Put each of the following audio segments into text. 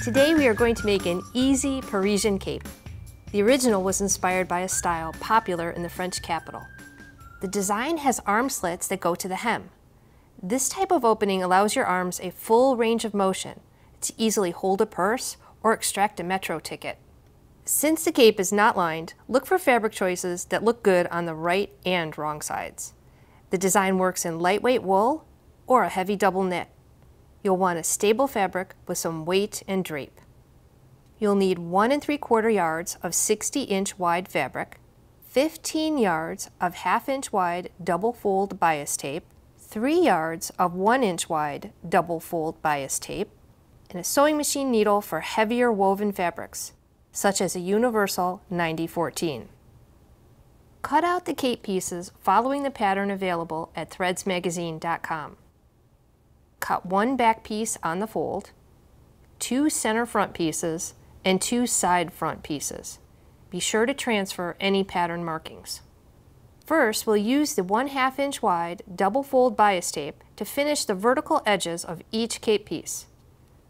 Today we are going to make an easy Parisian cape. The original was inspired by a style popular in the French capital. The design has arm slits that go to the hem. This type of opening allows your arms a full range of motion to easily hold a purse or extract a metro ticket. Since the cape is not lined, look for fabric choices that look good on the right and wrong sides. The design works in lightweight wool or a heavy double knit. You'll want a stable fabric with some weight and drape. You'll need 1 3/4 yards of 60-inch wide fabric, 15 yards of 1/2 inch wide double fold bias tape, 3 yards of 1 inch wide double fold bias tape, and a sewing machine needle for heavier woven fabrics, such as a universal 9014. Cut out the cape pieces following the pattern available at threadsmagazine.com. Cut 1 back piece on the fold, 2 center front pieces, and 2 side front pieces. Be sure to transfer any pattern markings. First, we'll use the 1/2 inch wide double fold bias tape to finish the vertical edges of each cape piece.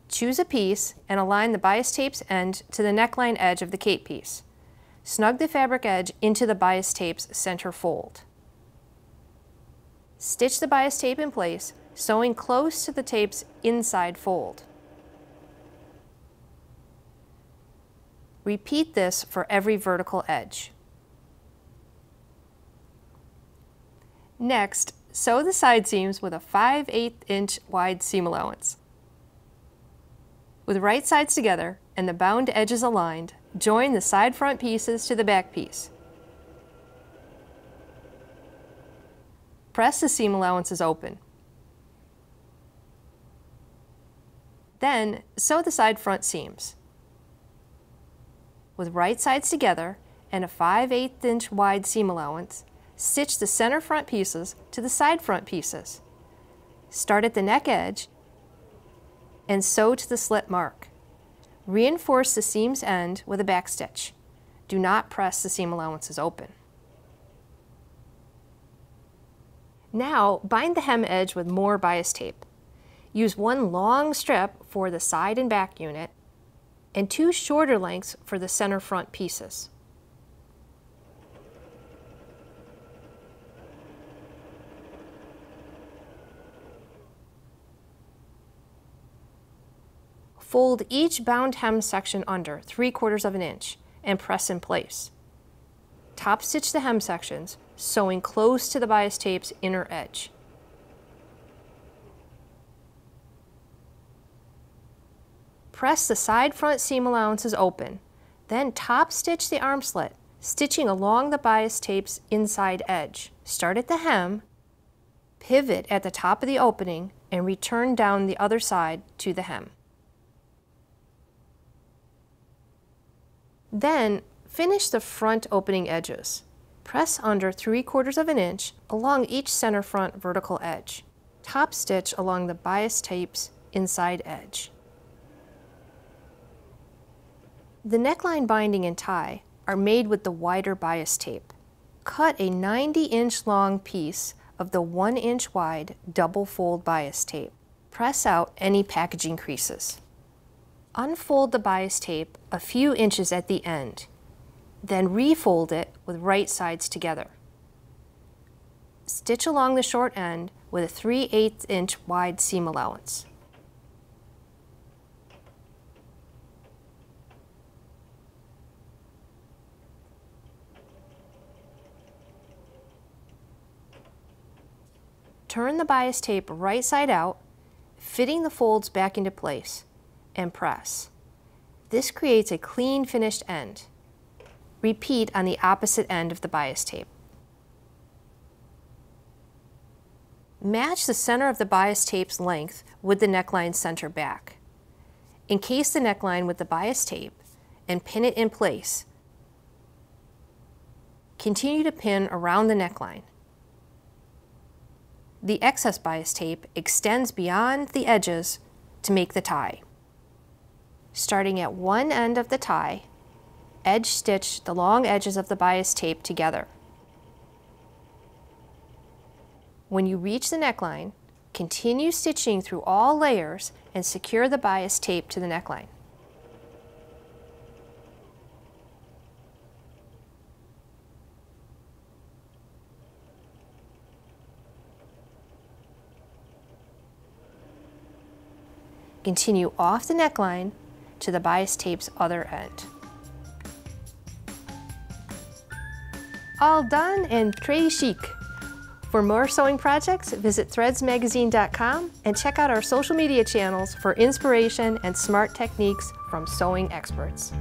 Choose a piece and align the bias tape's end to the neckline edge of the cape piece. Snug the fabric edge into the bias tape's center fold. Stitch the bias tape in place, sewing close to the tape's inside fold. Repeat this for every vertical edge. Next, sew the side seams with a 5/8 inch wide seam allowance. With right sides together and the bound edges aligned, join the side front pieces to the back piece. Press the seam allowances open. Then, sew the side front seams. With right sides together and a 5/8 inch wide seam allowance, stitch the center front pieces to the side front pieces. Start at the neck edge and sew to the slit mark. Reinforce the seam's end with a back stitch. Do not press the seam allowances open. Now, bind the hem edge with more bias tape. Use 1 long strip for the side and back unit and 2 shorter lengths for the center front pieces. Fold each bound hem section under 3/4 of an inch and press in place. Top stitch the hem sections, sewing close to the bias tape's inner edge. Press the side front seam allowances open, then top stitch the arm slit, stitching along the bias tape's inside edge. Start at the hem, pivot at the top of the opening, and return down the other side to the hem. Then, finish the front opening edges. Press under 3/4 of an inch along each center front vertical edge. Top stitch along the bias tape's inside edge. The neckline binding and tie are made with the wider bias tape. Cut a 90-inch long piece of the 1 inch wide double fold bias tape. Press out any packaging creases. Unfold the bias tape a few inches at the end, then refold it with right sides together. Stitch along the short end with a 3/8 inch wide seam allowance. Turn the bias tape right side out, fitting the folds back into place, and press. This creates a clean finished end. Repeat on the opposite end of the bias tape. Match the center of the bias tape's length with the neckline center back. Encase the neckline with the bias tape and pin it in place. Continue to pin around the neckline. The excess bias tape extends beyond the edges to make the tie. Starting at one end of the tie, edge stitch the long edges of the bias tape together. When you reach the neckline, continue stitching through all layers and secure the bias tape to the neckline. Continue off the neckline to the bias tape's other end. All done and très chic. For more sewing projects, visit threadsmagazine.com and check out our social media channels for inspiration and smart techniques from sewing experts.